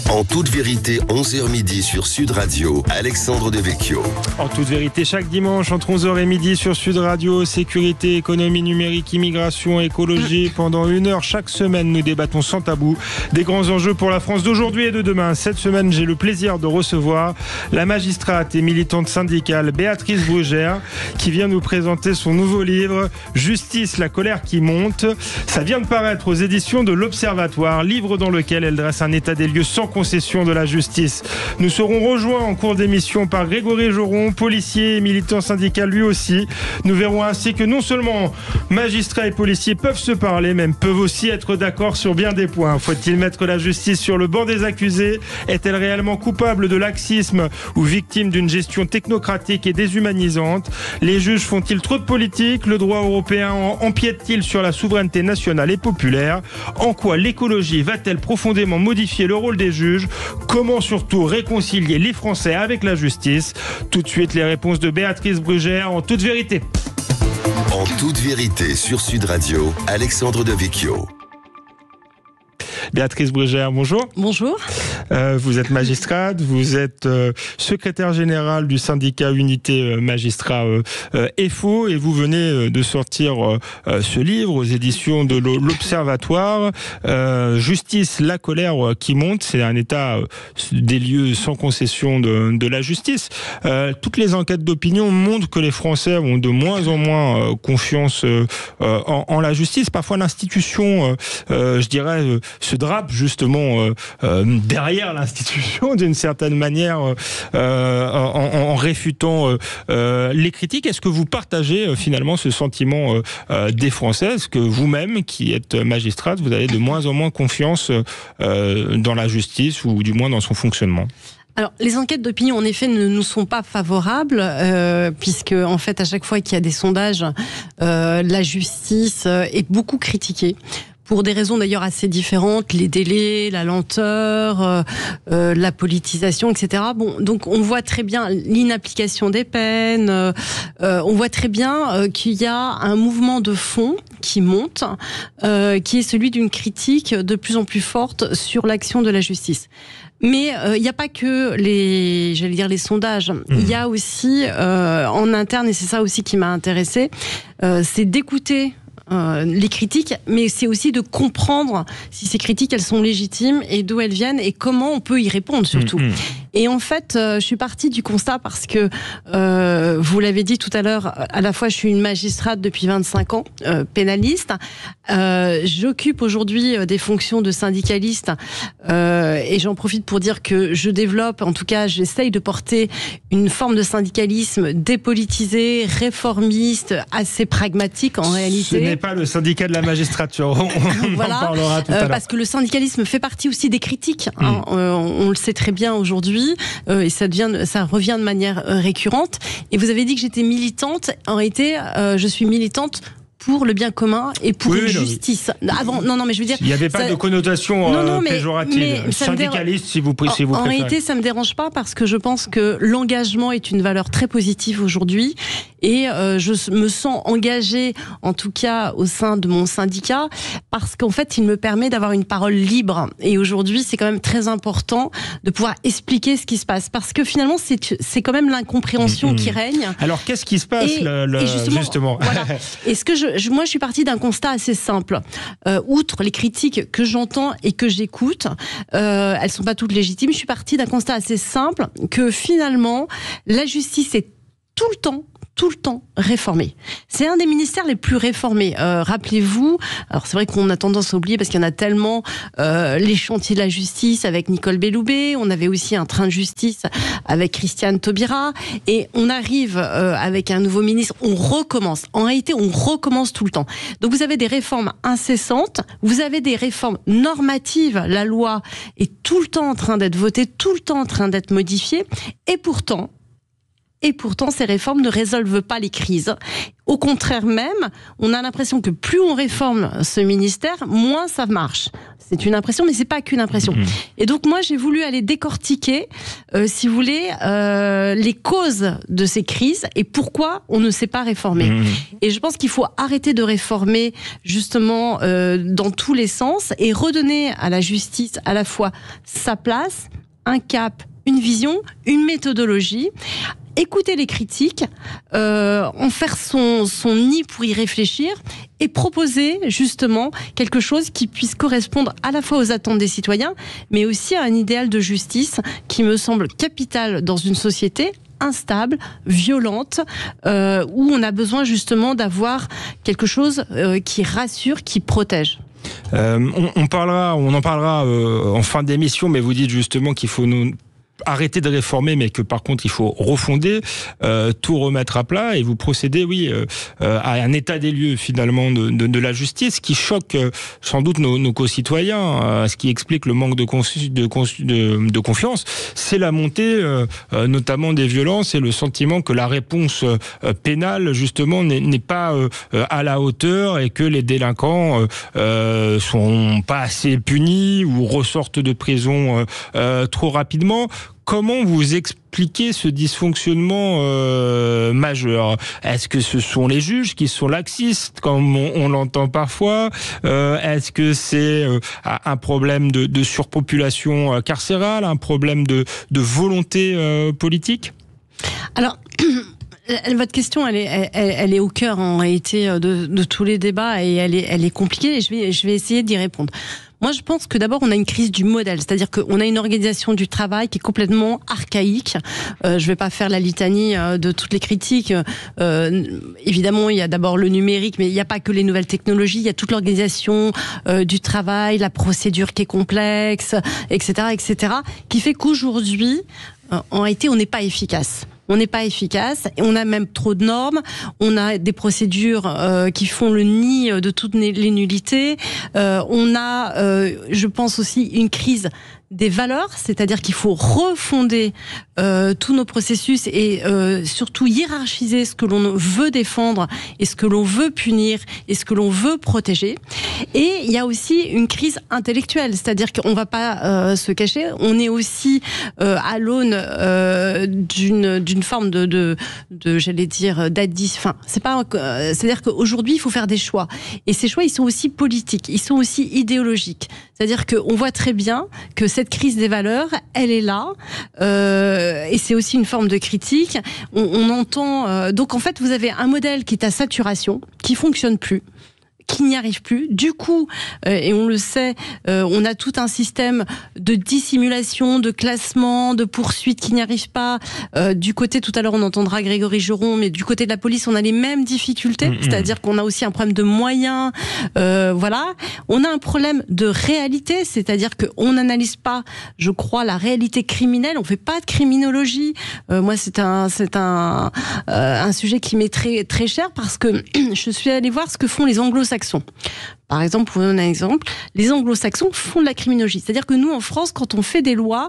En toute vérité, 11h midi sur Sud Radio, Alexandre Devecchio. En toute vérité, chaque dimanche entre 11h et midi sur Sud Radio, sécurité, économie numérique, immigration, écologie. Pendant 1 heure chaque semaine, nous débattons sans tabou des grands enjeux pour la France d'aujourd'hui et de demain. Cette semaine, j'ai le plaisir de recevoir la magistrate et militante syndicale Béatrice Brugère qui vient nous présenter son nouveau livre « Justice, la colère qui monte ». Ça vient de paraître aux éditions de l'Observatoire, livre dans lequel elle dresse un état des lieux sans concession de la justice. Nous serons rejoints en cours d'émission par Grégory Joron, policier et militant syndical lui aussi. Nous verrons ainsi que non seulement magistrats et policiers peuvent se parler, mais peuvent aussi être d'accord sur bien des points. Faut-il mettre la justice sur le banc des accusés? Est-elle réellement coupable de laxisme ou victime d'une gestion technocratique et déshumanisante? Les juges font-ils trop de politique? Le droit européen empiète-t-il sur la souveraineté nationale et populaire? En quoi l'écologie va-t-elle profondément modifier le rôle des juges? Comment surtout réconcilier les Français avec la justice? Tout de suite les réponses de Béatrice Brugère en toute vérité. En toute vérité sur Sud Radio, Alexandre Devecchio. Béatrice Brugère, bonjour. Bonjour. Vous êtes magistrate, vous êtes secrétaire générale du syndicat Unité Magistrats EFO et vous venez de sortir ce livre aux éditions de l'Observatoire. Justice, la colère qui monte, c'est un état des lieux sans concession de la justice. Toutes les enquêtes d'opinion montrent que les Français ont de moins en moins confiance en la justice. Parfois l'institution, je dirais, se drape justement derrière l'institution d'une certaine manière en réfutant les critiques. Est-ce que vous partagez finalement ce sentiment des Français? Est-ce que vous-même, qui êtes magistrate, vous avez de moins en moins confiance dans la justice ou du moins dans son fonctionnement? Alors, les enquêtes d'opinion, en effet, ne nous sont pas favorables, puisque, en fait, à chaque fois qu'il y a des sondages, la justice est beaucoup critiquée. Pour des raisons d'ailleurs assez différentes, les délais, la lenteur, la politisation, etc. Bon, donc on voit très bien l'inapplication des peines, on voit très bien qu'il y a un mouvement de fond qui monte, qui est celui d'une critique de plus en plus forte sur l'action de la justice. Mais il n'y a pas que les sondages. Il y a aussi en interne, et c'est ça aussi qui m'a intéressée, c'est d'écouter les critiques, mais c'est aussi de comprendre si ces critiques elles sont légitimes et d'où elles viennent et comment on peut y répondre surtout. Et en fait, je suis partie du constat parce que vous l'avez dit tout à l'heure, à la fois je suis une magistrate depuis 25 ans, pénaliste, j'occupe aujourd'hui des fonctions de syndicaliste et j'en profite pour dire que je développe, en tout cas j'essaye de porter une forme de syndicalisme dépolitisé, réformiste, assez pragmatique en réalité. Ce n'est pas le syndicat de la magistrature, on voilà, en parlera tout à l'heure. Parce que le syndicalisme fait partie aussi des critiques, hein. On le sait très bien aujourd'hui, et ça revient de manière récurrente. Et vous avez dit que j'étais militante, en réalité je suis militante pour le bien commun et pour une justice. Avant, non, mais je veux dire... Il n'y avait pas de connotation péjorative. Syndicaliste, si vous préférez. En réalité, ça ne me dérange pas parce que je pense que l'engagement est une valeur très positive aujourd'hui et je me sens engagée, en tout cas au sein de mon syndicat, parce qu'en fait, il me permet d'avoir une parole libre. Et aujourd'hui, c'est quand même très important de pouvoir expliquer ce qui se passe. Parce que finalement, c'est quand même l'incompréhension qui règne. Alors, qu'est-ce qui se passe justement Voilà. Et ce que moi, je suis partie d'un constat assez simple. Outre les critiques que j'entends et que j'écoute, elles sont pas toutes légitimes. Je suis partie d'un constat assez simple que finalement, la justice est tout le temps réformé. C'est un des ministères les plus réformés. Rappelez-vous, alors c'est vrai qu'on a tendance à oublier parce qu'il y en a tellement, les chantiers de la justice avec Nicole Belloubet, on avait aussi un train de justice avec Christiane Taubira, et on arrive avec un nouveau ministre, on recommence. En réalité, on recommence tout le temps. Donc vous avez des réformes incessantes, vous avez des réformes normatives, la loi est tout le temps en train d'être votée, tout le temps en train d'être modifiée, et pourtant, Et pourtant, ces réformes ne résolvent pas les crises. Au contraire même, on a l'impression que plus on réforme ce ministère, moins ça marche. C'est une impression, mais c'est pas qu'une impression. Et donc moi, j'ai voulu aller décortiquer, si vous voulez, les causes de ces crises et pourquoi on ne sait pas réformer. Et je pense qu'il faut arrêter de réformer justement dans tous les sens et redonner à la justice à la fois sa place, un cap, une vision, une méthodologie. Écouter les critiques, en faire son nid pour y réfléchir et proposer justement quelque chose qui puisse correspondre à la fois aux attentes des citoyens, mais aussi à un idéal de justice qui me semble capital dans une société instable, violente, où on a besoin justement d'avoir quelque chose qui rassure, qui protège. On en parlera en fin d'émission, mais vous dites justement qu'il faut arrêter de réformer, mais que par contre il faut refonder, tout remettre à plat, et vous procédez, à un état des lieux finalement de la justice qui choque sans doute nos concitoyens, ce qui explique le manque de confiance. C'est la montée notamment des violences et le sentiment que la réponse pénale justement n'est pas à la hauteur et que les délinquants sont pas assez punis ou ressortent de prison trop rapidement. Comment vous expliquez ce dysfonctionnement majeur ? Est-ce que ce sont les juges qui sont laxistes, comme on l'entend parfois ? Est-ce que c'est un problème de surpopulation carcérale, un problème de volonté politique ? Alors, votre question, elle est au cœur en réalité de tous les débats et elle est compliquée et je vais essayer d'y répondre. Moi, je pense que d'abord, on a une crise du modèle, c'est-à-dire qu'on a une organisation du travail qui est complètement archaïque. Je vais pas faire la litanie de toutes les critiques. Évidemment, il y a d'abord le numérique, mais il n'y a pas que les nouvelles technologies. Il y a toute l'organisation du travail, la procédure qui est complexe, etc., qui fait qu'aujourd'hui, en réalité, on n'est pas efficace. On n'est pas efficace, et on a même trop de normes, on a des procédures qui font le nid de toutes les nullités, on a, je pense aussi, une crise des valeurs, c'est-à-dire qu'il faut refonder tous nos processus et surtout hiérarchiser ce que l'on veut défendre et ce que l'on veut punir et ce que l'on veut protéger. Et il y a aussi une crise intellectuelle, c'est-à-dire qu'on ne va pas se cacher, on est aussi à l'aune d'une forme de j'allais dire d'addition. Enfin, c'est-à-dire qu'aujourd'hui il faut faire des choix et ces choix ils sont aussi politiques, ils sont aussi idéologiques. C'est-à-dire qu'on voit très bien que cette crise des valeurs, elle est là, et c'est aussi une forme de critique. On entend donc en fait vous avez un modèle qui est à saturation, qui fonctionne plus, qui n'y arrive plus. Du coup, et on le sait, on a tout un système de dissimulation, de classement, de poursuite qui n'y arrive pas. Du côté, tout à l'heure, on entendra Grégory Joron, mais du côté de la police, on a les mêmes difficultés, c'est-à-dire qu'on a aussi un problème de moyens. Voilà. On a un problème de réalité, c'est-à-dire qu'on n'analyse pas, je crois, la réalité criminelle. On fait pas de criminologie. Moi, c'est un sujet qui m'est très, très cher parce que je suis allée voir ce que font les anglo-saxons. Par exemple, pour vous donner un exemple, les anglo-saxons font de la criminologie. C'est-à-dire que nous, en France, quand on fait des lois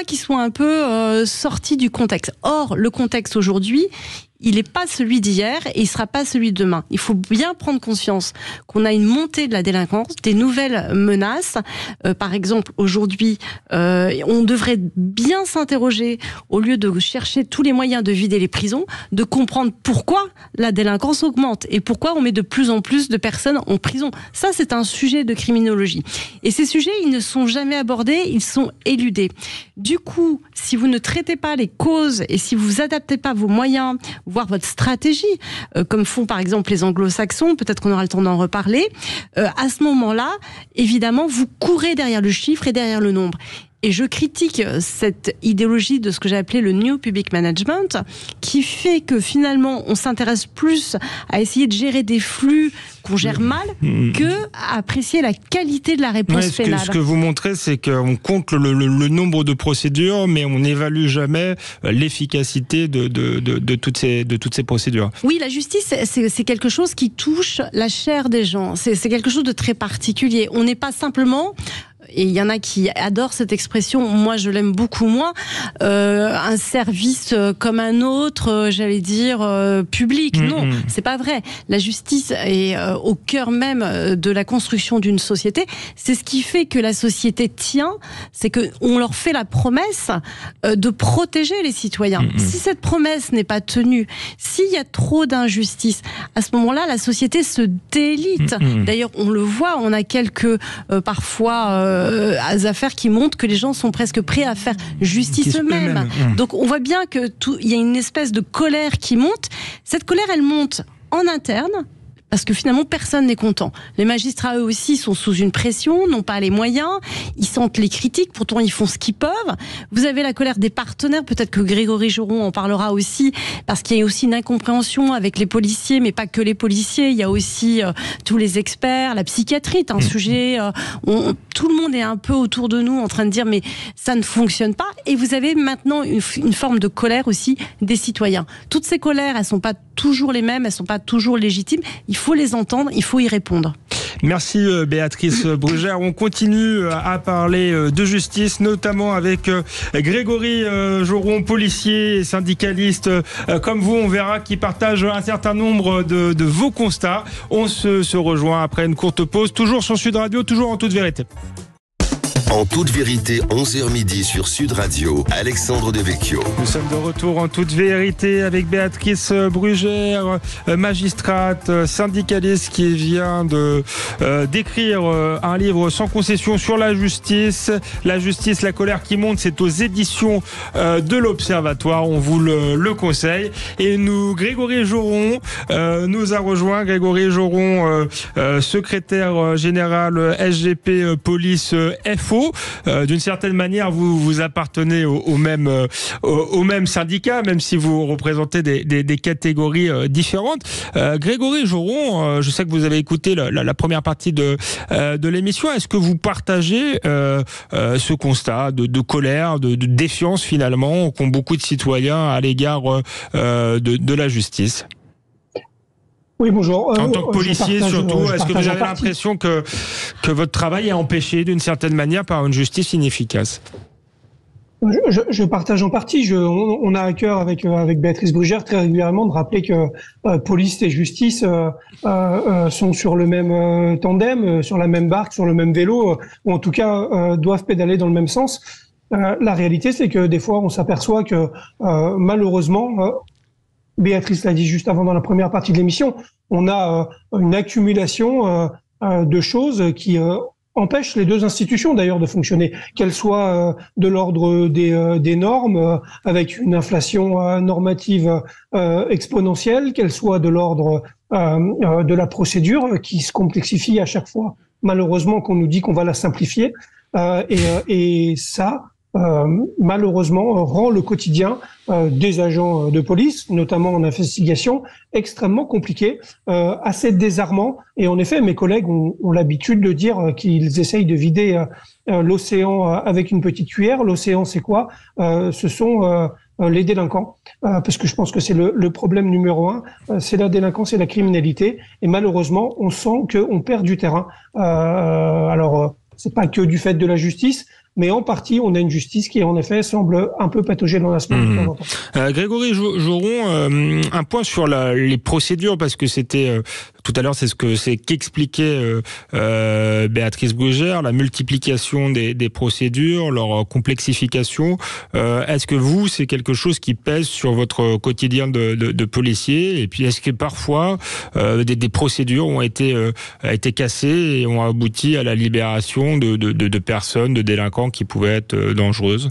qui sont un peu sorties du contexte. Or, le contexte aujourd'hui, il n'est pas celui d'hier et il ne sera pas celui de demain. Il faut bien prendre conscience qu'on a une montée de la délinquance, des nouvelles menaces. Par exemple, aujourd'hui, on devrait bien s'interroger, au lieu de chercher tous les moyens de vider les prisons, de comprendre pourquoi la délinquance augmente et pourquoi on met de plus en plus de personnes en prison. Ça, c'est un sujet de criminologie. Et ces sujets, ils ne sont jamais abordés, ils sont éludés. Du coup, si vous ne traitez pas les causes et si vous adaptez pas vos moyens, voire votre stratégie, comme font par exemple les anglo-saxons, peut-être qu'on aura le temps d'en reparler, à ce moment-là, évidemment, vous courez derrière le chiffre et derrière le nombre. Et je critique cette idéologie de ce que j'ai appelé le New Public Management, qui fait que finalement, on s'intéresse plus à essayer de gérer des flux qu'on gère mal que à apprécier la qualité de la réponse pénale. Ce que vous montrez, c'est qu'on compte le nombre de procédures, mais on n'évalue jamais l'efficacité de toutes ces procédures. Oui, la justice, c'est quelque chose qui touche la chair des gens. C'est quelque chose de très particulier. On n'est pas simplement... et il y en a qui adorent cette expression, moi je l'aime beaucoup moins, un service comme un autre, j'allais dire public. Non, c'est pas vrai. La justice est au cœur même de la construction d'une société. C'est ce qui fait que la société tient, c'est qu'on leur fait la promesse de protéger les citoyens. Si cette promesse n'est pas tenue, s'il y a trop d'injustice, à ce moment-là, la société se délite. D'ailleurs, on le voit, on a quelques parfois affaires qui montrent que les gens sont presque prêts à faire justice eux-mêmes. Donc on voit bien que il y a une espèce de colère qui monte. Cette colère, elle monte en interne, parce que finalement personne n'est content. Les magistrats eux aussi sont sous une pression, n'ont pas les moyens, ils sentent les critiques, pourtant ils font ce qu'ils peuvent. Vous avez la colère des partenaires, peut-être que Grégory Joron en parlera aussi, parce qu'il y a aussi une incompréhension avec les policiers, mais pas que les policiers, il y a aussi tous les experts, la psychiatrie est un sujet, tout le monde est un peu autour de nous en train de dire mais ça ne fonctionne pas, et vous avez maintenant une forme de colère aussi des citoyens. Toutes ces colères, elles sont pas toujours les mêmes, elles sont pas toujours légitimes, il faut les entendre, il faut y répondre. Merci Béatrice Brugère. On continue à parler de justice, notamment avec Grégory Joron, policier et syndicaliste comme vous, on verra, qui partage un certain nombre de vos constats. On se rejoint après une courte pause, toujours sur Sud Radio, toujours en toute vérité. En toute vérité, 11h midi sur Sud Radio, Alexandre Devecchio. Nous sommes de retour en toute vérité avec Béatrice Brugère, magistrate, syndicaliste qui vient d'écrire un livre sans concession sur la justice. La justice, la colère qui monte, c'est aux éditions de l'Observatoire. On vous le conseille. Et Grégory Joron nous a rejoint. Grégory Joron, secrétaire général SGP Police FO. D'une certaine manière, vous appartenez au même syndicat, même si vous représentez des catégories différentes. Grégory Joron, je sais que vous avez écouté la première partie de l'émission. Est-ce que vous partagez ce constat de colère, de défiance finalement qu'ont beaucoup de citoyens à l'égard de la justice ? Oui, bonjour. En tant que policier, surtout, est-ce que vous avez l'impression que votre travail est empêché d'une certaine manière par une justice inefficace ? Je partage en partie. On a à cœur avec Béatrice Brugère très régulièrement de rappeler que police et justice sont sur le même tandem, sur la même barque, sur le même vélo, ou en tout cas doivent pédaler dans le même sens. La réalité, c'est que des fois, on s'aperçoit que malheureusement, Béatrice l'a dit juste avant dans la première partie de l'émission, on a une accumulation de choses qui empêchent les deux institutions d'ailleurs de fonctionner, qu'elles soient de l'ordre des normes, avec une inflation normative exponentielle, qu'elles soient de l'ordre de la procédure qui se complexifie à chaque fois, malheureusement qu'on nous dit qu'on va la simplifier, et ça malheureusement rend le quotidien des agents de police, notamment en investigation, extrêmement compliqué, assez désarmant. Et en effet, mes collègues ont l'habitude de dire qu'ils essayent de vider l'océan avec une petite cuillère. L'océan, c'est quoi ? Ce sont les délinquants, parce que je pense que c'est le problème numéro un, c'est la délinquance et la criminalité. Et malheureusement, on sent qu'on perd du terrain. Alors, c'est pas que du fait de la justice, mais en partie, on a une justice qui, en effet, semble un peu pataugée dans la semaine. Grégory Joron, un point sur les procédures, parce que c'était tout à l'heure, c'est qu'expliquait Béatrice Brugère, la multiplication des procédures, leur complexification. Est-ce que c'est quelque chose qui pèse sur votre quotidien de policier ? Et puis, est-ce que parfois des procédures ont été cassées et ont abouti à la libération de personnes, de délinquants qui pouvaient être dangereuses ?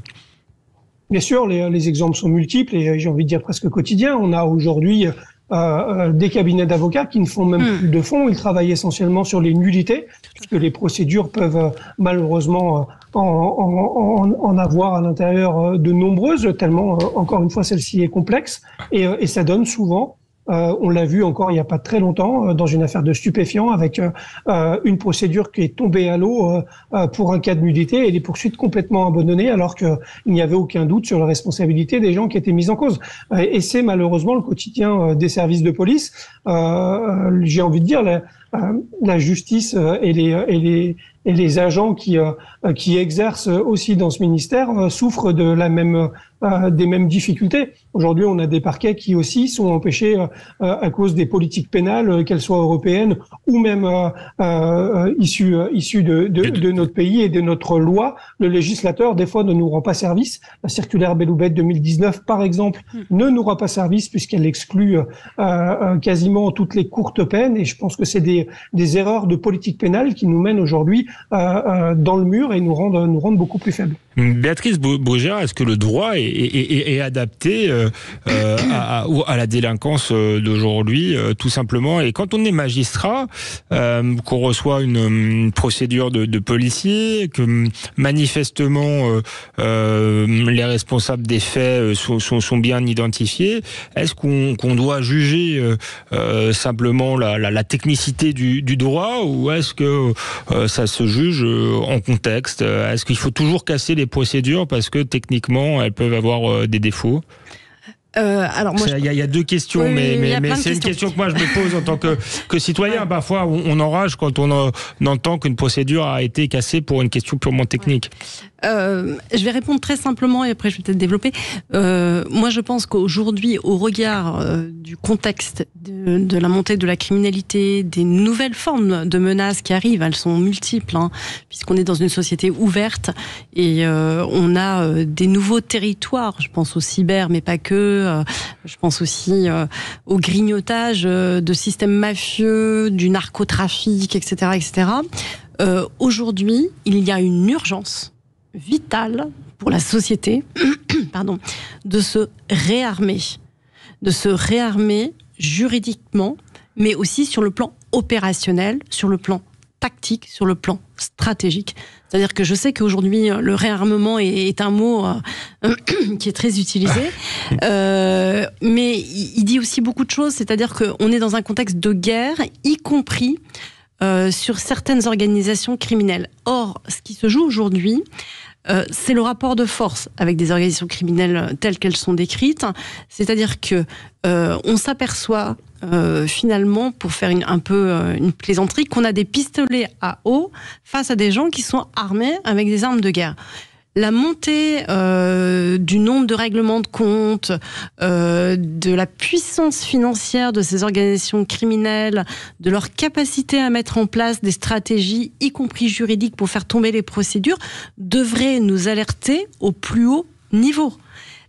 Bien sûr, les exemples sont multiples et j'ai envie de dire presque quotidiens. On a aujourd'hui des cabinets d'avocats qui ne font même plus de fond. Ils travaillent essentiellement sur les nullités, puisque les procédures peuvent malheureusement en avoir à l'intérieur de nombreuses, tellement, encore une fois, celle-ci est complexe. Et ça donne souvent... on l'a vu encore il n'y a pas très longtemps dans une affaire de stupéfiants avec une procédure qui est tombée à l'eau pour un cas de nullité et les poursuites complètement abandonnées alors qu'il n'y avait aucun doute sur la responsabilité des gens qui étaient mis en cause. Et c'est malheureusement le quotidien des services de police. J'ai envie de dire, la justice et les agents qui exercent aussi dans ce ministère souffrent de des mêmes difficultés. Aujourd'hui, on a des parquets qui aussi sont empêchés à cause des politiques pénales, qu'elles soient européennes ou même issues de notre pays et de notre loi. Le législateur, des fois, ne nous rend pas service. La circulaire Belloubet 2019, par exemple, ne nous rend pas service puisqu'elle exclut quasiment toutes les courtes peines. Et je pense que c'est des erreurs de politique pénale qui nous mènent aujourd'hui dans le mur et nous rendent beaucoup plus faibles. Béatrice Brugère, est-ce que le droit est adapté à la délinquance d'aujourd'hui, tout simplement? Et quand on est magistrat, qu'on reçoit une procédure de policier, que manifestement les responsables des faits sont bien identifiés, est-ce qu'on doit juger simplement la technicité du droit, ou est-ce que ça se juge en contexte? Est-ce qu'il faut toujours casser les procédures parce que techniquement elles peuvent avoir des défauts? Alors moi, il y a deux questions, oui, mais c'est une question que moi je me pose en tant que citoyen. Ouais. Parfois, on enrage quand on entend qu'une procédure a été cassée pour une question purement technique. Je vais répondre très simplement et après je vais peut-être développer. Moi, je pense qu'aujourd'hui, au regard du contexte de la montée de la criminalité, des nouvelles formes de menaces qui arrivent, elles sont multiples, puisqu'on est dans une société ouverte et on a des nouveaux territoires. Je pense au cyber, mais pas que. Je pense aussi au grignotage de systèmes mafieux, du narcotrafic, etc., etc. Aujourd'hui, il y a une urgence vitale pour la société, de se réarmer juridiquement, mais aussi sur le plan opérationnel, sur le plan tactique, sur le plan stratégique. C'est-à-dire que je sais qu'aujourd'hui, le réarmement est un mot qui est très utilisé, mais il dit aussi beaucoup de choses, c'est-à-dire qu'on est dans un contexte de guerre, y compris sur certaines organisations criminelles. Or, ce qui se joue aujourd'hui, c'est le rapport de force avec des organisations criminelles telles qu'elles sont décrites, c'est-à-dire que on s'aperçoit finalement, pour faire une plaisanterie, qu'on a des pistolets à eau face à des gens qui sont armés avec des armes de guerre. La montée du nombre de règlements de compte, de la puissance financière de ces organisations criminelles, de leur capacité à mettre en place des stratégies, y compris juridiques, pour faire tomber les procédures, devrait nous alerter au plus haut niveau.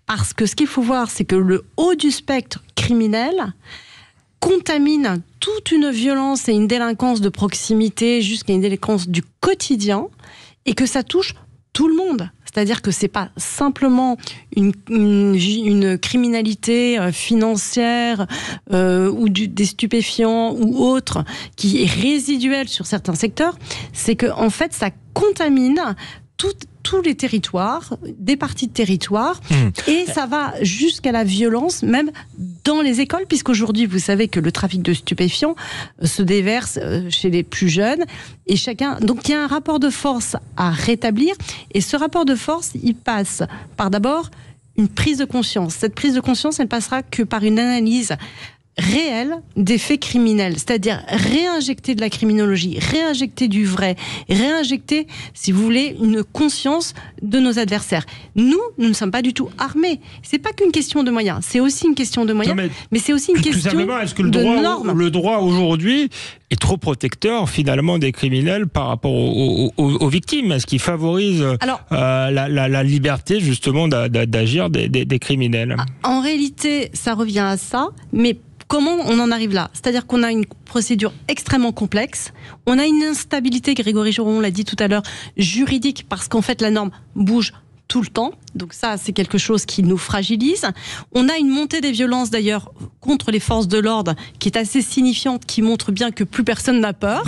Parce que ce qu'il faut voir, c'est que le haut du spectre criminel contamine toute une violence et une délinquance de proximité jusqu'à une délinquance du quotidien, et que ça touche tout le monde. C'est-à-dire que c'est pas simplement une criminalité financière ou des stupéfiants ou autre qui est résiduelle sur certains secteurs, c'est que en fait ça contamine tous les territoires, des parties de territoire, et ça va jusqu'à la violence, même dans les écoles, puisqu'aujourd'hui, vous savez que le trafic de stupéfiants se déverse chez les plus jeunes, et donc il y a un rapport de force à rétablir, et ce rapport de force, il passe par d'abord une prise de conscience. Cette prise de conscience, elle passera que par une analyse réel des faits criminels, c'est-à-dire réinjecter de la criminologie, réinjecter du vrai, réinjecter, si vous voulez, une conscience de nos adversaires. Nous ne sommes pas du tout armés. C'est pas qu'une question de moyens, c'est aussi une question de moyens, mais c'est aussi une question de normes. Le droit aujourd'hui est trop protecteur finalement des criminels par rapport aux victimes. Est-ce qu'il favorise la liberté justement d'agir des criminels? En réalité, ça revient à ça, mais comment on en arrive là? C'est-à-dire qu'on a une procédure extrêmement complexe, on a une instabilité, Grégory Joron l'a dit tout à l'heure, juridique, parce qu'en fait la norme bouge tout le temps, donc ça c'est quelque chose qui nous fragilise. On a une montée des violences d'ailleurs contre les forces de l'ordre qui est assez signifiante, qui montre bien que plus personne n'a peur.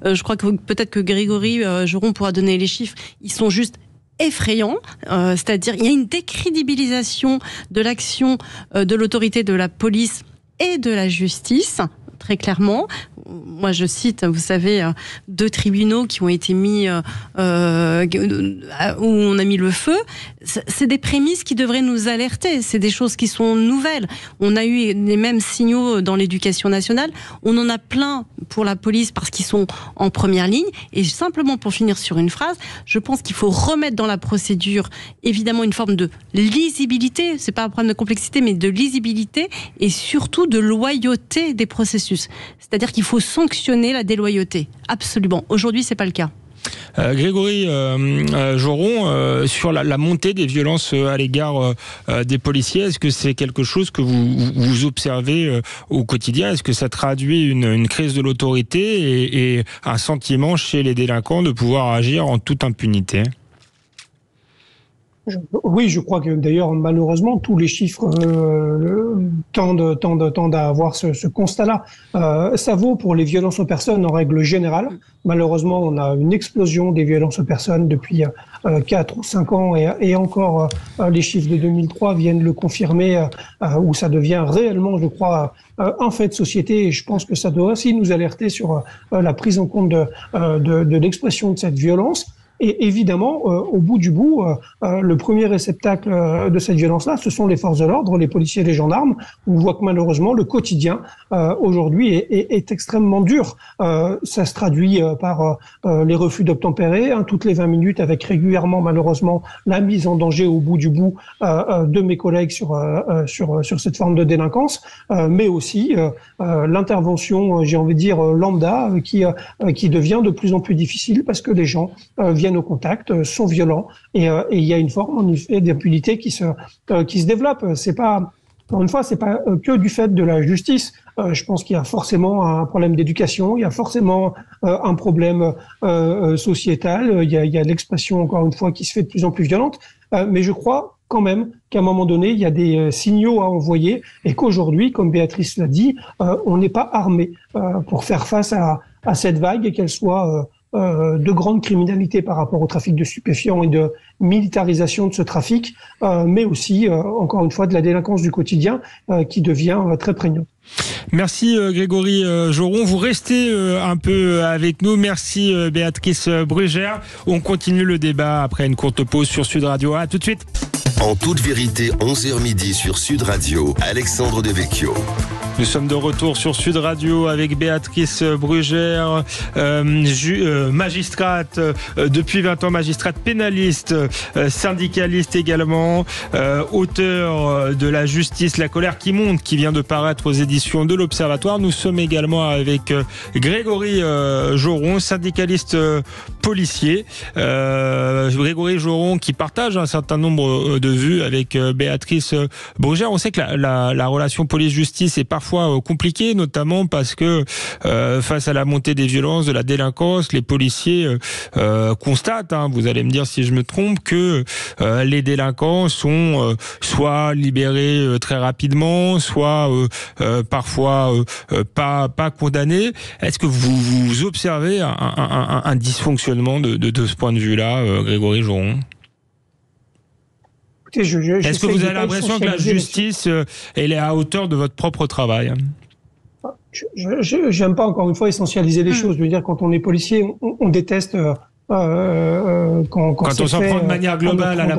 Je crois que peut-être que Grégory Joron pourra donner les chiffres, ils sont juste effrayant, c'est-à-dire il y a une décrédibilisation de l'action de l'autorité de la police et de la justice, très clairement. moi je cite, vous savez, 2 tribunaux qui ont été mis, où on a mis le feu. C'est des prémices qui devraient nous alerter. C'est des choses qui sont nouvelles. On a eu les mêmes signaux dans l'éducation nationale. On en a plein pour la police parce qu'ils sont en première ligne. Et simplement pour finir sur une phrase, je pense qu'il faut remettre dans la procédure évidemment une forme de lisibilité. C'est pas un problème de complexité, mais de lisibilité et surtout de loyauté des processus. C'est-à-dire qu'il faut sanctionner la déloyauté. Absolument. Aujourd'hui, c'est pas le cas. Grégory Joron, sur la montée des violences à l'égard des policiers, est-ce que c'est quelque chose que vous observez au quotidien? Est-ce que ça traduit une crise de l'autorité et un sentiment chez les délinquants de pouvoir agir en toute impunité? Oui, je crois que d'ailleurs, malheureusement, tous les chiffres tendent à avoir ce constat-là. Ça vaut pour les violences aux personnes en règle générale. Malheureusement, on a une explosion des violences aux personnes depuis 4 ou 5 ans et encore les chiffres de 2003 viennent le confirmer, où ça devient réellement, je crois, un fait de société. Et je pense que ça doit aussi nous alerter sur la prise en compte de l'expression de cette violence. Et évidemment, au bout du bout, le premier réceptacle de cette violence-là, ce sont les forces de l'ordre, les policiers et les gendarmes. On voit que malheureusement, le quotidien aujourd'hui est extrêmement dur. Ça se traduit par les refus d'obtempérer, toutes les 20 minutes, avec régulièrement, malheureusement, la mise en danger au bout du bout de mes collègues sur cette forme de délinquance, mais aussi l'intervention, j'ai envie de dire, lambda, qui devient de plus en plus difficile parce que les gens viennent au contact, sont violents, et il y a une forme en effet d'impunité qui se développe. C'est pas, encore une fois, c'est pas que du fait de la justice. Je pense qu'il y a forcément un problème d'éducation, il y a forcément un problème sociétal, il y a l'expression, encore une fois, qui se fait de plus en plus violente, mais je crois quand même qu'à un moment donné, il y a des signaux à envoyer, et qu'aujourd'hui, comme Béatrice l'a dit, on n'est pas armé pour faire face à cette vague, et qu'elle soit de grande criminalité par rapport au trafic de stupéfiants et de militarisation de ce trafic, mais aussi, encore une fois, de la délinquance du quotidien qui devient très prégnante. Merci Grégory Joron. Vous restez un peu avec nous. Merci Béatrice Brugère. On continue le débat après une courte pause sur Sud Radio. À tout de suite. En toute vérité, 11h midi sur Sud Radio, Alexandre Devecchio. Nous sommes de retour sur Sud Radio avec Béatrice Brugère, magistrate, depuis 20 ans, magistrate pénaliste, syndicaliste également, auteur de La justice, la colère qui monte, qui vient de paraître aux éditions de l'Observatoire. Nous sommes également avec Grégory Joron, syndicaliste policier. Grégory Joron qui partage un certain nombre de vues avec Béatrice Brugère. On sait que la relation police-justice est parfois compliquée, notamment parce que face à la montée des violences, de la délinquance, les policiers constatent, vous allez me dire si je me trompe, que les délinquants sont soit libérés très rapidement, soit parfois pas condamnés. Est-ce que vous observez un dysfonctionnement de ce point de vue-là, Grégory Joron? Est-ce que vous avez l'impression que la justice elle est à hauteur de votre propre travail? J'aime pas, encore une fois, essentialiser les choses. Je veux dire, quand on est policier, on déteste quand on s'en prend de manière globale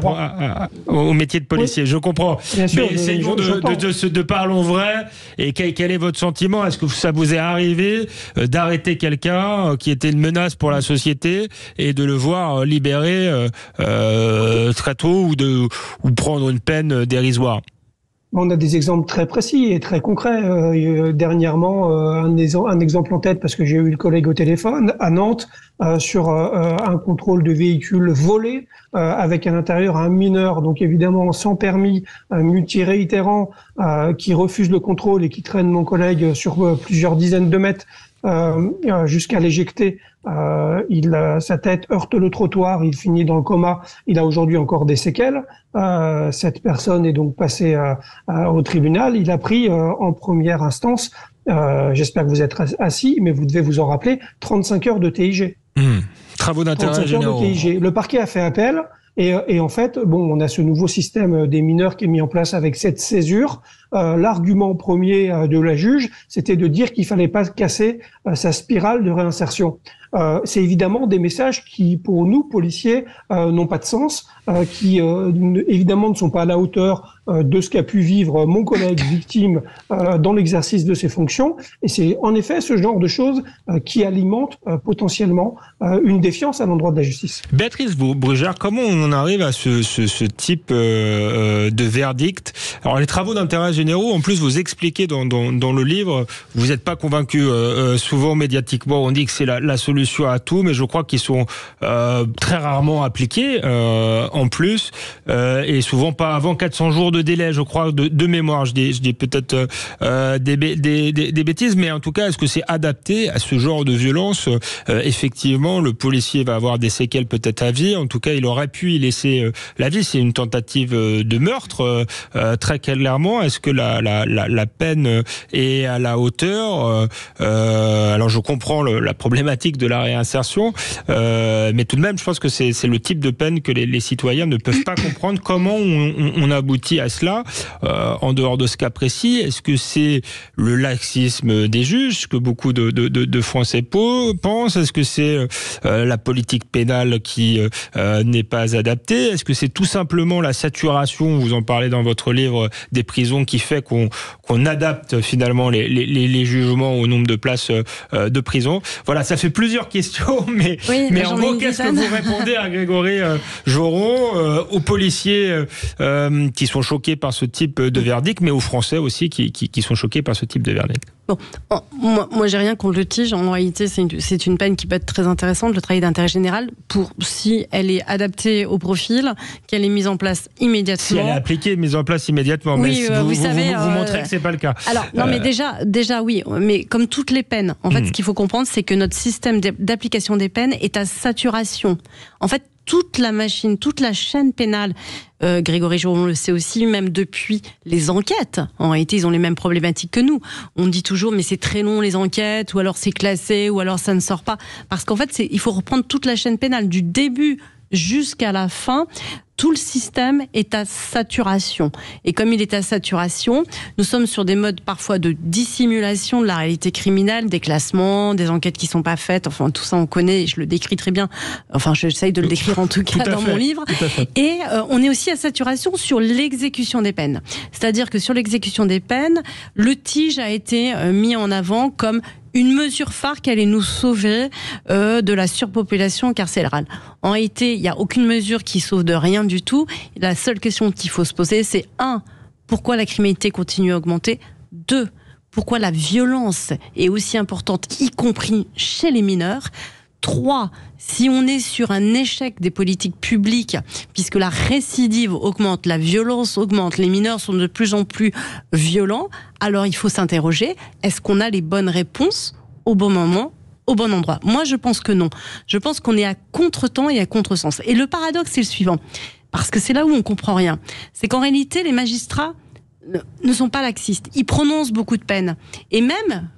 au métier de policier. Oui. Je comprends. Bien sûr, mais essayons de parlons vrai. Et quel est votre sentiment? Est-ce que ça vous est arrivé d'arrêter quelqu'un qui était une menace pour la société et de le voir libéré très tôt ou prendre une peine dérisoire? On a des exemples très précis et très concrets. Dernièrement, un exemple en tête, parce que j'ai eu le collègue au téléphone, à Nantes, sur un contrôle de véhicule volé, avec à l'intérieur un mineur, donc évidemment sans permis, multiréitérant, qui refuse le contrôle et qui traîne mon collègue sur plusieurs dizaines de mètres jusqu'à l'éjecter. Sa tête heurte le trottoir, il finit dans le coma, il a aujourd'hui encore des séquelles. Cette personne est donc passée au tribunal. Il a pris en première instance, j'espère que vous êtes assis, mais vous devez vous en rappeler, 35 heures de TIG. Travaux d'intérêt généraux. Le parquet a fait appel. Et en fait, on a ce nouveau système des mineurs qui est mis en place avec cette césure. L'argument premier de la juge, c'était de dire qu'il fallait pas casser sa spirale de réinsertion. C'est évidemment des messages qui, pour nous, policiers, n'ont pas de sens, qui évidemment ne sont pas à la hauteur de ce qu'a pu vivre mon collègue victime dans l'exercice de ses fonctions. Et c'est en effet ce genre de choses qui alimente potentiellement une défiance à l'endroit de la justice. Béatrice Brugère, comment on en arrive à ce type de verdict? Alors les travaux d'intérêt généraux, en plus vous expliquez dans le livre, vous n'êtes pas convaincu souvent médiatiquement, on dit que c'est la solution à tout, mais je crois qu'ils sont très rarement appliqués en plus, et souvent pas avant 400 jours de délai, je crois, de mémoire. Je dis peut-être des bêtises, mais en tout cas, est-ce que c'est adapté à ce genre de violence? Effectivement, le policier va avoir des séquelles peut-être à vie. En tout cas, il aurait pu y laisser la vie. C'est une tentative de meurtre, très clairement. Est-ce que la peine est à la hauteur? Alors, je comprends la problématique de la réinsertion, mais tout de même, je pense que c'est le type de peine que les citoyens ne peuvent pas comprendre. Comment on aboutit à cela en dehors de ce cas précis? Est-ce que c'est le laxisme des juges, ce que beaucoup de Français pensent? Est-ce que c'est la politique pénale qui n'est pas adaptée? Est-ce que c'est tout simplement la saturation, vous en parlez dans votre livre, des prisons qui fait qu'on adapte finalement les jugements au nombre de places de prison? Voilà, ça fait plusieurs questions, mais en gros, qu'est-ce que vous répondez à Grégory Joron, aux policiers qui sont choqués par ce type de verdict, mais aux Français aussi qui sont choqués par ce type de verdict? Bon, moi j'ai rien contre le TIG. En réalité, c'est une peine qui peut être très intéressante, le travail d'intérêt général, si elle est adaptée au profil, qu'elle est mise en place immédiatement. Si elle est appliquée, mise en place immédiatement. Oui, mais vous savez, vous montrez que c'est pas le cas. Alors, non, mais déjà oui. Mais comme toutes les peines, en fait, ce qu'il faut comprendre, c'est que notre système d'application des peines est à saturation. En fait, toute la machine, toute la chaîne pénale, Grégory Joron le sait aussi, même depuis les enquêtes. En réalité, ils ont les mêmes problématiques que nous. On dit toujours, mais c'est très long les enquêtes, ou alors c'est classé, ou alors ça ne sort pas. Parce qu'en fait, il faut reprendre toute la chaîne pénale, du début jusqu'à la fin. Tout le système est à saturation. Et comme il est à saturation, nous sommes sur des modes parfois de dissimulation de la réalité criminelle, des classements, des enquêtes qui sont pas faites. Enfin, tout ça, on connaît, et je le décris très bien. Enfin, j'essaye de le décrire en tout cas dans mon livre. Et on est aussi à saturation sur l'exécution des peines. C'est-à-dire que sur l'exécution des peines, le TIG a été mis en avant comme une mesure phare qui allait nous sauver de la surpopulation carcérale. En réalité, il n'y a aucune mesure qui sauve de rien du tout. La seule question qu'il faut se poser, c'est 1. Pourquoi la criminalité continue à augmenter? 2. Pourquoi la violence est aussi importante, y compris chez les mineurs? 3. Si on est sur un échec des politiques publiques, puisque la récidive augmente, la violence augmente, les mineurs sont de plus en plus violents, alors il faut s'interroger, est-ce qu'on a les bonnes réponses au bon moment, au bon endroit? Moi, je pense que non. Je pense qu'on est à contre-temps et à contre-sens. Et le paradoxe, c'est le suivant, parce que c'est là où on comprend rien. C'est qu'en réalité, les magistrats ne sont pas laxistes. Ils prononcent beaucoup de peines. Et même,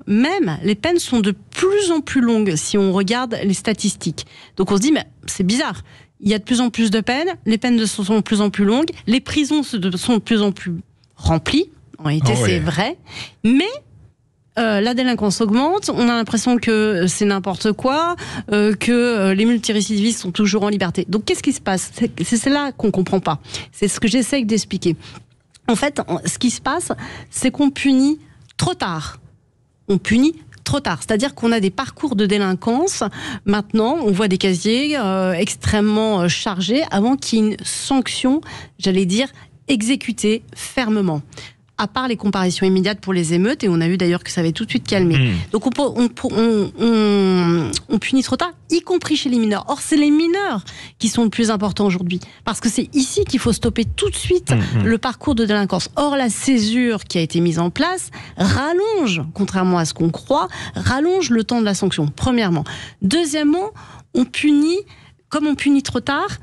les peines sont de plus en plus longues si on regarde les statistiques. Donc on se dit, mais c'est bizarre. Il y a de plus en plus de peines, les peines sont de plus en plus longues, les prisons sont de plus en plus remplies. En réalité, c'est vrai. Mais la délinquance augmente, on a l'impression que c'est n'importe quoi, que les multirécidivistes sont toujours en liberté. Donc qu'est-ce qui se passe? C'est là qu'on comprend pas. C'est ce que j'essaye d'expliquer. En fait, ce qui se passe, c'est qu'on punit trop tard. On punit trop tard. C'est-à-dire qu'on a des parcours de délinquance. Maintenant, on voit des casiers extrêmement chargés avant qu'il y ait une sanction, j'allais dire, exécutée fermement. À part les comparaisons immédiates pour les émeutes, et on a vu d'ailleurs que ça avait tout de suite calmé. Donc on punit trop tard, y compris chez les mineurs. Or, c'est les mineurs qui sont le plus importants aujourd'hui, parce que c'est ici qu'il faut stopper tout de suite le parcours de délinquance. Or, la césure qui a été mise en place rallonge, contrairement à ce qu'on croit, rallonge le temps de la sanction, premièrement. Deuxièmement, on punit, comme on punit trop tard,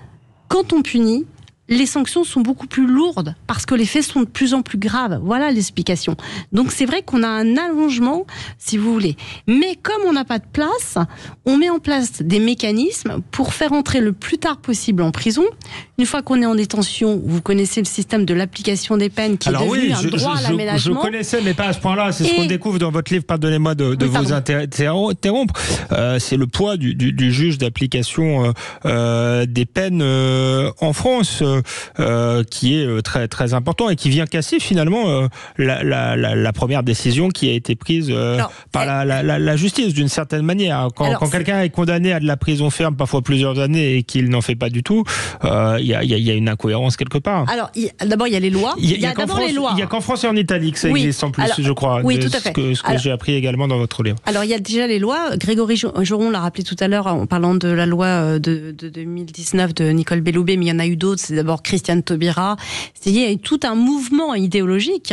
quand on punit, les sanctions sont beaucoup plus lourdes parce que les faits sont de plus en plus graves. Voilà l'explication. Donc c'est vrai qu'on a un allongement, si vous voulez. Mais comme on n'a pas de place, on met en place des mécanismes pour faire entrer le plus tard possible en prison. Une fois qu'on est en détention, vous connaissez le système de l'application des peines qui est devenu un droit à l'aménagement. Je connaissais, mais pas à ce point-là. C'est ce qu'on découvre dans votre livre. Pardonnez-moi de vous interrompre. C'est le poids du juge d'application des peines en France. Qui est très très important et qui vient casser finalement la première décision qui a été prise par la justice d'une certaine manière. Quand quelqu'un est condamné à de la prison ferme, parfois plusieurs années, et qu'il n'en fait pas du tout, il y a une incohérence quelque part. Alors d'abord il y a les lois. Il y a d'abord les lois. Il y a qu'en France et en Italie que ça existe en plus, je crois. Oui, tout à fait. Ce que j'ai appris également dans votre livre. Alors il y a déjà les lois. Grégory Joron l'a rappelé tout à l'heure en parlant de la loi de 2019 de Nicole Belloubet, mais il y en a eu d'autres. C'est d'abord Christiane Taubira. C'est-à-dire il y a eu tout un mouvement idéologique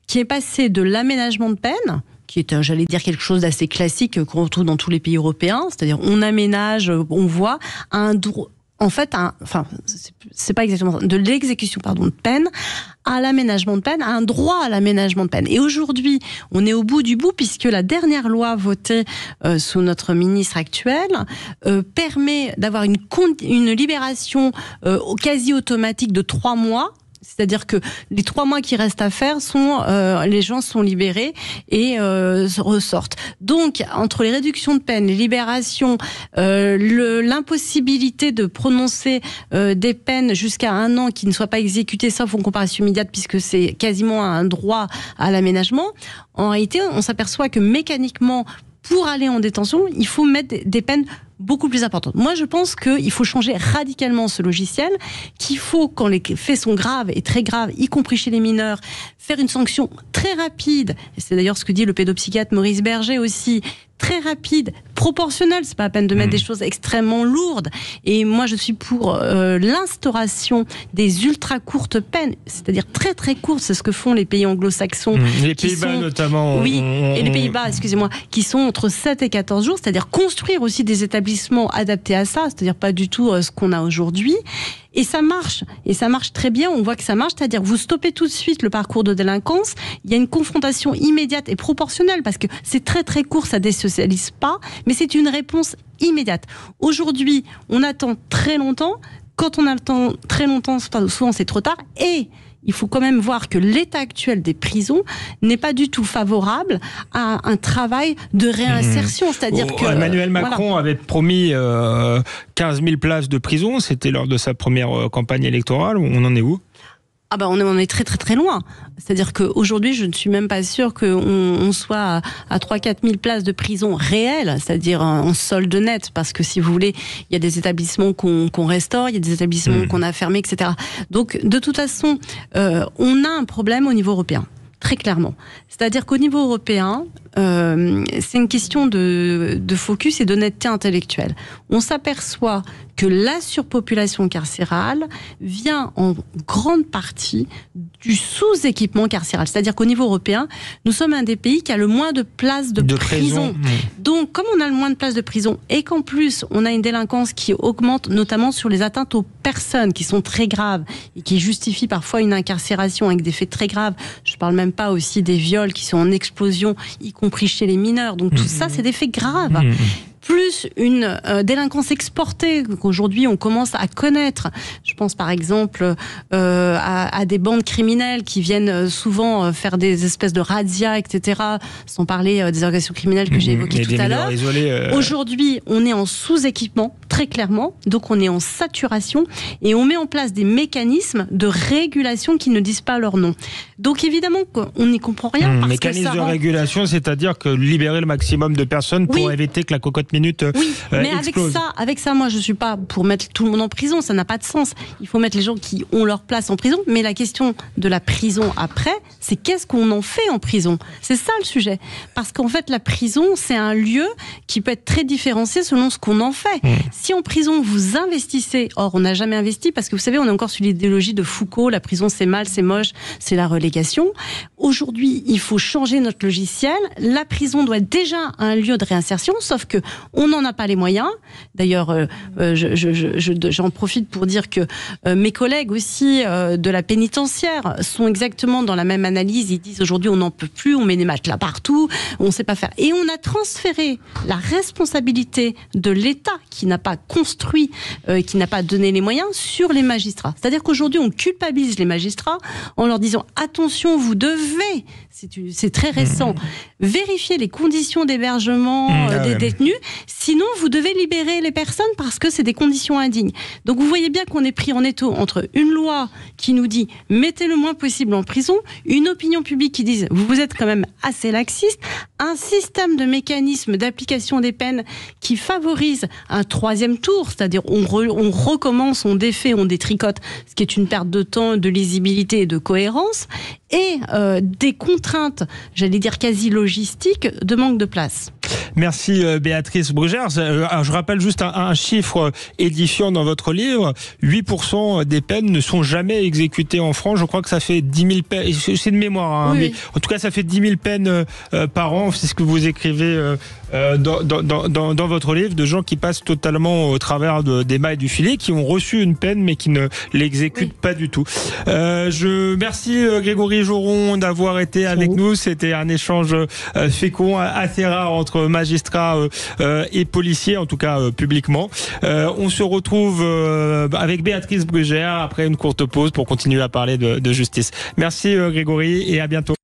qui est passé de l'aménagement de peine, qui est, j'allais dire, quelque chose d'assez classique qu'on retrouve dans tous les pays européens. C'est-à-dire on aménage, on voit un droit. En fait, c'est pas exactement ça, de l'exécution de peine à l'aménagement de peine, à un droit à l'aménagement de peine. Et aujourd'hui, on est au bout du bout puisque la dernière loi votée sous notre ministre actuel permet d'avoir une libération quasi automatique de 3 mois. C'est-à-dire que les 3 mois qui restent à faire les gens sont libérés et ressortent. Donc, entre les réductions de peine, les libérations, l'impossibilité de prononcer des peines jusqu'à 1 an qui ne soient pas exécutées sauf en comparution immédiate, puisque c'est quasiment un droit à l'aménagement, en réalité, on s'aperçoit que mécaniquement, pour aller en détention, il faut mettre des peines beaucoup plus importantes. Moi, je pense qu'il faut changer radicalement ce logiciel, qu'il faut, quand les faits sont graves et très graves, y compris chez les mineurs, faire une sanction très rapide. Et c'est d'ailleurs ce que dit le pédopsychiatre Maurice Berger aussi, très rapide, proportionnelle. C'est pas la peine de mettre des choses extrêmement lourdes. Et moi, je suis pour l'instauration des ultra courtes peines, c'est-à-dire très très courtes. C'est ce que font les pays anglo-saxons. Les Pays-Bas notamment. Oui, et les Pays-Bas, excusez-moi, qui sont entre 7 et 14 jours, c'est-à-dire construire aussi des établissements adaptés à ça, c'est-à-dire pas du tout ce qu'on a aujourd'hui. Et ça marche très bien, on voit que ça marche, c'est-à-dire que vous stoppez tout de suite le parcours de délinquance, il y a une confrontation immédiate et proportionnelle, parce que c'est très très court, ça désocialise pas, mais c'est une réponse immédiate. Aujourd'hui, on attend très longtemps, quand on attend très longtemps, souvent c'est trop tard, et il faut quand même voir que l'état actuel des prisons n'est pas du tout favorable à un travail de réinsertion. C'est-à-dire que Emmanuel Macron avait promis 15 000 places de prison. C'était lors de sa première campagne électorale. On en est où ? On est très très très loin. C'est-à-dire qu'aujourd'hui, je ne suis même pas sûre qu'on soit à 3-4 000 places de prison réelles, c'est-à-dire en solde net, parce que si vous voulez, il y a des établissements qu'on restaure, il y a des établissements qu'on a fermés, etc. Donc, de toute façon, on a un problème au niveau européen, très clairement. C'est-à-dire qu'au niveau européen, c'est une question de focus et d'honnêteté intellectuelle. On s'aperçoit que la surpopulation carcérale vient en grande partie du sous-équipement carcéral. C'est-à-dire qu'au niveau européen, nous sommes un des pays qui a le moins de places de prison. Donc, comme on a le moins de places de prison et qu'en plus, on a une délinquance qui augmente, notamment sur les atteintes aux personnes qui sont très graves et qui justifient parfois une incarcération avec des faits très graves. Je ne parle même pas aussi des viols qui sont en explosion, y compris chez les mineurs. Donc tout ça, c'est des faits graves. Plus une délinquance exportée qu'aujourd'hui on commence à connaître. Je pense par exemple à des bandes criminelles qui viennent souvent faire des espèces de razzias, etc. Sans parler des organisations criminelles que j'ai évoquées tout à l'heure. Aujourd'hui, on est en sous-équipement, très clairement. Donc on est en saturation et on met en place des mécanismes de régulation qui ne disent pas leur nom. Donc évidemment qu'on n'y comprend rien. Parce mécanisme que ça de régulation, c'est-à-dire que libérer le maximum de personnes pour éviter que la cocotte minute mais explose. avec ça, moi je suis pas pour mettre tout le monde en prison, ça n'a pas de sens. Il faut mettre les gens qui ont leur place en prison, mais la question de la prison après, c'est qu'est-ce qu'on en fait en prison ? C'est ça le sujet. Parce qu'en fait la prison, c'est un lieu qui peut être très différencié selon ce qu'on en fait. si en prison vous investissez, or on n'a jamais investi parce que vous savez, on est encore sur l'idéologie de Foucault, la prison c'est mal, c'est moche, c'est la relégation. Aujourd'hui, il faut changer notre logiciel. La prison doit être déjà un lieu de réinsertion, sauf que on n'en a pas les moyens. D'ailleurs, j'en profite pour dire que mes collègues aussi de la pénitentiaire sont exactement dans la même analyse. Ils disent aujourd'hui on n'en peut plus, on met des matelas partout, on ne sait pas faire. Et on a transféré la responsabilité de l'État qui n'a pas construit, qui n'a pas donné les moyens sur les magistrats. C'est-à-dire qu'aujourd'hui on culpabilise les magistrats en leur disant attention, vous devez, c'est très récent, vérifier les conditions d'hébergement des détenus, sinon vous devez libérer les personnes parce que c'est des conditions indignes. Donc vous voyez bien qu'on est pris en étau entre une loi qui nous dit mettez le moins possible en prison, une opinion publique qui dit vous êtes quand même assez laxiste, un système de mécanismes d'application des peines qui favorise un troisième tour, c'est-à-dire on recommence, on défait, on détricote, ce qui est une perte de temps, de lisibilité et de cohérence, et des contraintes, j'allais dire quasi logistiques, de manque de place. Merci Béatrice Brugère. Je rappelle juste un chiffre édifiant dans votre livre. 8% des peines ne sont jamais exécutées en France. Je crois que ça fait 10 000 peines. C'est de mémoire. Hein, oui. Mais en tout cas, ça fait 10 000 peines par an. C'est ce que vous écrivez dans votre livre, de gens qui passent totalement au travers des mailles du filet, qui ont reçu une peine mais qui ne l'exécutent pas du tout. Merci Grégory Joron d'avoir été avec nous. C'était un échange fécond, assez rare entre magistrats et policiers, en tout cas publiquement. On se retrouve avec Béatrice Brugère après une courte pause pour continuer à parler de justice. Merci Grégory et à bientôt.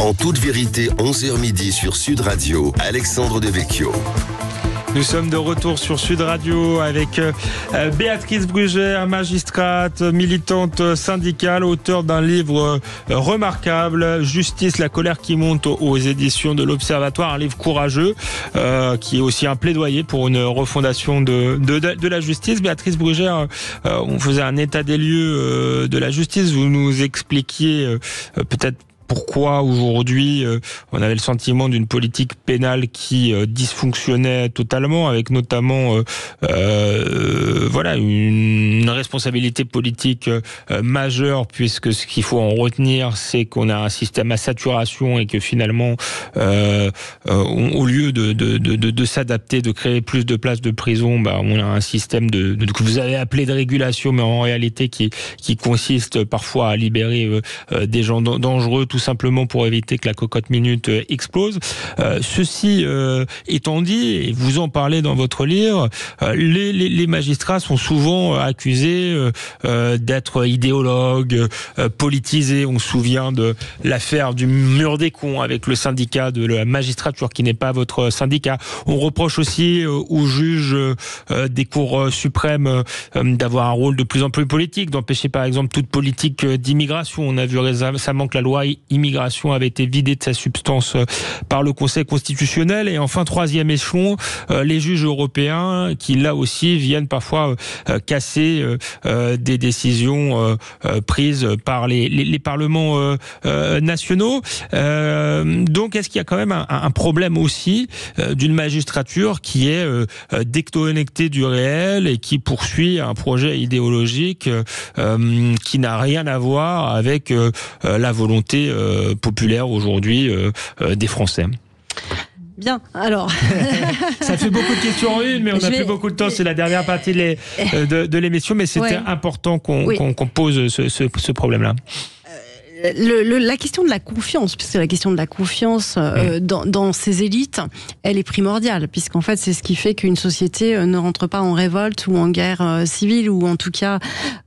En toute vérité, 11h midi sur Sud Radio, Alexandre Devecchio. Nous sommes de retour sur Sud Radio avec Béatrice Brugère, magistrate, militante syndicale, auteure d'un livre remarquable, Justice, la colère qui monte, aux éditions de l'Observatoire, un livre courageux qui est aussi un plaidoyer pour une refondation de la justice. Béatrice Brugère, on faisait un état des lieux de la justice, vous nous expliquiez peut-être pourquoi aujourd'hui on avait le sentiment d'une politique pénale qui dysfonctionnait totalement, avec notamment une responsabilité politique majeure, puisque ce qu'il faut en retenir, c'est qu'on a un système à saturation et que finalement au lieu de s'adapter, de créer plus de places de prison, on a un système que vous avez appelé de régulation, mais en réalité qui consiste parfois à libérer des gens dangereux, tout simplement pour éviter que la cocotte minute explose. Ceci étant dit, et vous en parlez dans votre livre, les magistrats sont souvent accusés d'être idéologues, politisés. On se souvient de l'affaire du mur des cons avec le syndicat de la magistrature qui n'est pas votre syndicat. On reproche aussi aux juges des cours suprêmes d'avoir un rôle de plus en plus politique, d'empêcher par exemple toute politique d'immigration. On a vu récemment que la loi immigration avait été vidée de sa substance par le Conseil constitutionnel. Et enfin, troisième échelon, les juges européens qui là aussi viennent parfois casser des décisions prises par les parlements nationaux. Donc est-ce qu'il y a quand même un problème aussi d'une magistrature qui est déconnectée du réel et qui poursuit un projet idéologique qui n'a rien à voir avec la volonté populaire aujourd'hui des Français? Bien, alors... Ça fait beaucoup de questions en une, mais on n'a plus beaucoup de temps. C'est la dernière partie de l'émission, mais c'était important qu'on pose ce problème-là. La question de la confiance, puisque la question de la confiance dans ces élites, elle est primordiale, puisqu'en fait c'est ce qui fait qu'une société ne rentre pas en révolte ou en guerre civile, ou en tout cas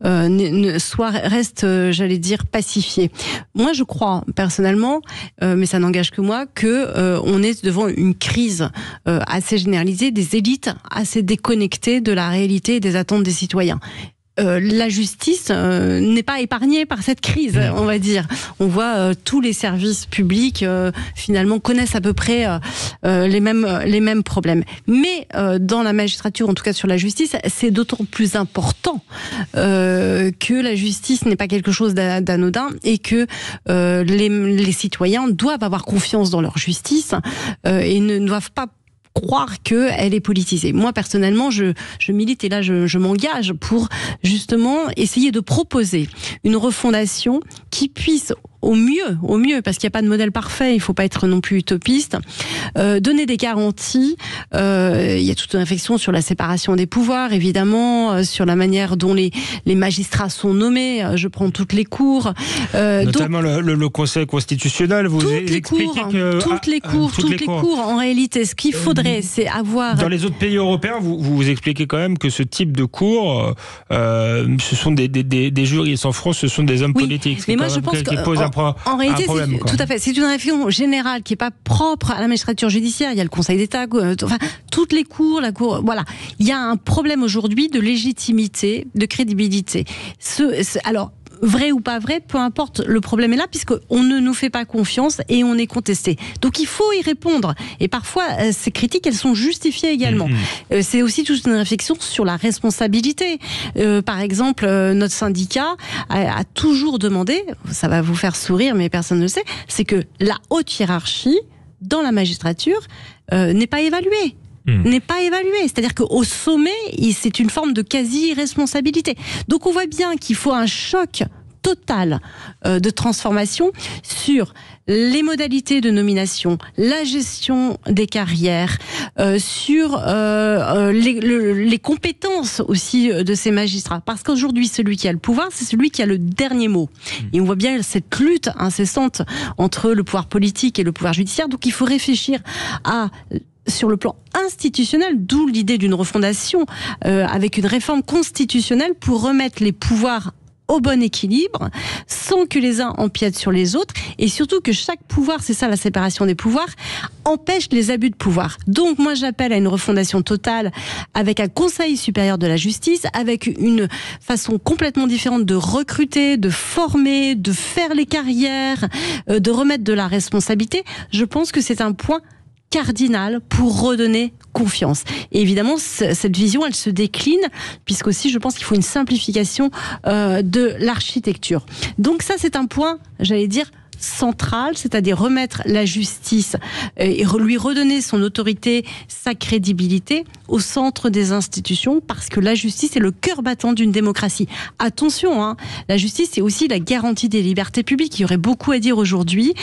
reste, j'allais dire, pacifiée. Moi je crois personnellement, mais ça n'engage que moi, que on est devant une crise assez généralisée des élites, assez déconnectées de la réalité et des attentes des citoyens. La justice n'est pas épargnée par cette crise, on va dire. On voit tous les services publics finalement connaissent à peu près les mêmes problèmes. Mais dans la magistrature, en tout cas sur la justice, c'est d'autant plus important que la justice n'est pas quelque chose d'anodin et que les citoyens doivent avoir confiance dans leur justice et ne doivent pas croire qu'elle est politisée. Moi, personnellement, je milite et là, je m'engage pour justement essayer de proposer une refondation qui puisse au mieux, parce qu'il n'y a pas de modèle parfait, il ne faut pas être non plus utopiste, donner des garanties. Il y a toute une réflexion sur la séparation des pouvoirs, évidemment, sur la manière dont les magistrats sont nommés. Je prends toutes les cours. Notamment donc, le Conseil constitutionnel, vous expliquez que... Toutes les cours. En réalité, ce qu'il faudrait, c'est avoir... Dans les autres pays européens, vous expliquez quand même que ce type de cours, ce sont des juristes. En France, ce sont des hommes politiques. Mais moi, je pense que... En réalité, tout à fait. C'est une réflexion générale qui n'est pas propre à la magistrature judiciaire. Il y a le Conseil d'État, enfin, toutes les cours, la Cour. Voilà. Il y a un problème aujourd'hui de légitimité, de crédibilité. Alors, vrai ou pas vrai, peu importe, le problème est là puisqu'on ne nous fait pas confiance et on est contesté. Donc il faut y répondre. Et parfois, ces critiques, elles sont justifiées également. C'est aussi toute une réflexion sur la responsabilité. Par exemple, notre syndicat a toujours demandé, ça va vous faire sourire, mais personne ne le sait, c'est que la haute hiérarchie dans la magistrature n'est pas évaluée. N'est pas évalué. C'est-à-dire qu'au sommet, c'est une forme de quasi-responsabilité. Donc on voit bien qu'il faut un choc total de transformation sur les modalités de nomination, la gestion des carrières, sur les compétences aussi de ces magistrats. Parce qu'aujourd'hui, celui qui a le pouvoir, c'est celui qui a le dernier mot. Et on voit bien cette lutte incessante entre le pouvoir politique et le pouvoir judiciaire. Donc il faut réfléchir sur le plan institutionnel, d'où l'idée d'une refondation avec une réforme constitutionnelle pour remettre les pouvoirs au bon équilibre, sans que les uns empiètent sur les autres, et surtout que chaque pouvoir, c'est ça la séparation des pouvoirs, empêche les abus de pouvoir. Donc moi j'appelle à une refondation totale avec un Conseil supérieur de la justice, avec une façon complètement différente de recruter, de former, de faire les carrières, de remettre de la responsabilité. Je pense que c'est un point cardinal pour redonner confiance. Et évidemment, cette vision, elle se décline, puisqu'aussi, je pense qu'il faut une simplification de l'architecture. Donc ça, c'est un point, j'allais dire, central, c'est-à-dire remettre la justice et lui redonner son autorité, sa crédibilité au centre des institutions, parce que la justice est le cœur battant d'une démocratie. Attention, la justice, c'est aussi la garantie des libertés publiques. Il y aurait beaucoup à dire aujourd'hui.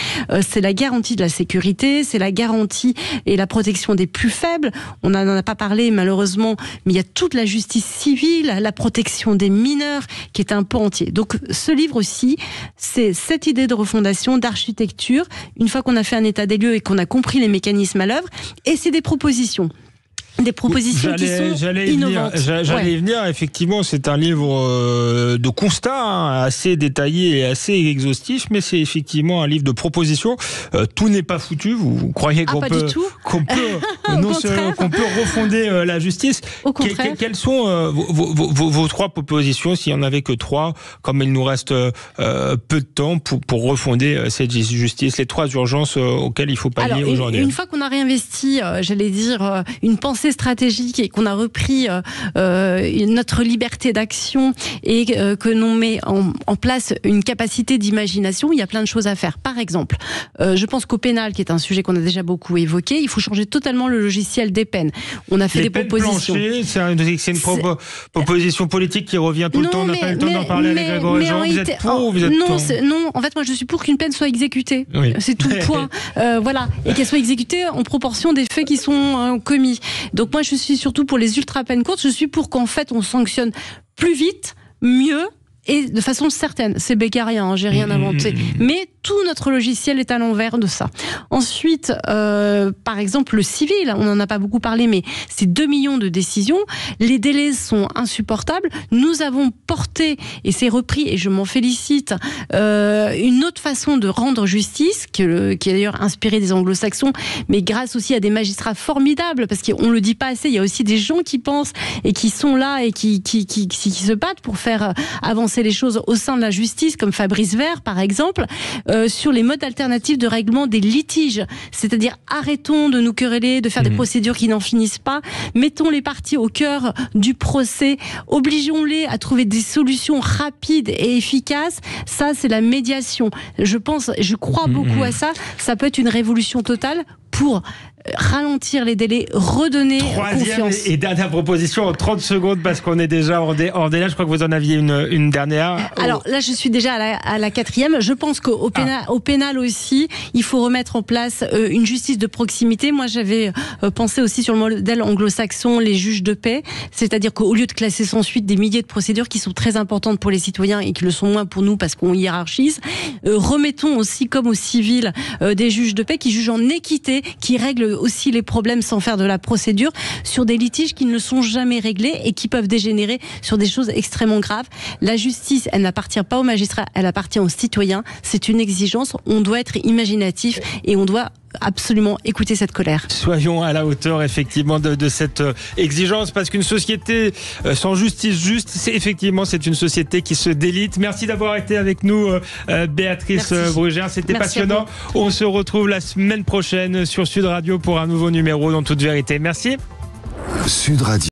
C'est la garantie de la sécurité, c'est la garantie et la protection des plus faibles. On n'en a pas parlé malheureusement, mais il y a toute la justice civile, la protection des mineurs, qui est un pan entier. Donc ce livre aussi, c'est cette idée de refondation, d'architecture, une fois qu'on a fait un état des lieux et qu'on a compris les mécanismes à l'œuvre, et c'est des propositions. Des propositions qui sont innovantes. J'allais y venir, effectivement, c'est un livre de constat, assez détaillé et assez exhaustif, mais c'est effectivement un livre de propositions. Tout n'est pas foutu, vous croyez qu'on peut refonder la justice? Au contraire. Quelles sont vos trois propositions, s'il n'y en avait que trois, comme il nous reste peu de temps pour refonder cette justice, les trois urgences auxquelles il faut pallier aujourd'hui? Une fois qu'on a réinvesti, j'allais dire, une pensée stratégique et qu'on a repris notre liberté d'action et que l'on met en place une capacité d'imagination, il y a plein de choses à faire. Par exemple, je pense qu'au pénal, qui est un sujet qu'on a déjà beaucoup évoqué, il faut changer totalement le logiciel des peines. On a fait des propositions. C'est une proposition politique qui revient tout le temps. On n'a pas eu le temps d'en parler avec Grégory Jean. Vous êtes pour ou vous êtes contre? Non, en fait, moi, je suis pour qu'une peine soit exécutée. Oui. C'est tout le point. Voilà. Et qu'elle soit exécutée en proportion des faits qui sont commis. Donc moi, je suis surtout pour les ultra-peines courtes. Je suis pour qu'en fait, on sanctionne plus vite, mieux et de façon certaine. C'est becquérien, j'ai rien inventé. Mais tout notre logiciel est à l'envers de ça. Ensuite, par exemple, le civil, on n'en a pas beaucoup parlé, mais c'est 2 millions de décisions. Les délais sont insupportables. Nous avons porté, et c'est repris, et je m'en félicite, une autre façon de rendre justice, qui est d'ailleurs inspirée des anglo-saxons, mais grâce aussi à des magistrats formidables, parce qu'on le dit pas assez, il y a aussi des gens qui pensent et qui sont là et qui se battent pour faire avancer les choses au sein de la justice, comme Fabrice Vert, par exemple, sur les modes alternatifs de règlement des litiges. C'est-à-dire, arrêtons de nous quereller, de faire des procédures qui n'en finissent pas, mettons les parties au cœur du procès, obligeons-les à trouver des solutions rapides et efficaces. Ça, c'est la médiation. Je crois beaucoup à ça. Ça peut être une révolution totale pour ralentir les délais, redonner confiance. Et dernière proposition en 30 secondes parce qu'on est déjà hors délai. Je crois que vous en aviez une dernière. Alors là, je suis déjà à la quatrième. Je pense qu'au pénal aussi, il faut remettre en place une justice de proximité. Moi, j'avais pensé aussi sur le modèle anglo-saxon, les juges de paix. C'est-à-dire qu'au lieu de classer sans suite des milliers de procédures qui sont très importantes pour les citoyens et qui le sont moins pour nous parce qu'on hiérarchise, remettons aussi, comme au civil, des juges de paix qui jugent en équité, qui règlent aussi les problèmes sans faire de la procédure sur des litiges qui ne sont jamais réglés et qui peuvent dégénérer sur des choses extrêmement graves. La justice, elle n'appartient pas aux magistrats, elle appartient aux citoyens. C'est une exigence. On doit être imaginatif et on doit absolument écouter cette colère. Soyons à la hauteur effectivement de cette exigence, parce qu'une société sans justice juste, c'est une société qui se délite. Merci d'avoir été avec nous, Béatrice Brugère, c'était passionnant. On se retrouve la semaine prochaine sur Sud Radio pour un nouveau numéro dans Toute Vérité. Merci. Sud Radio.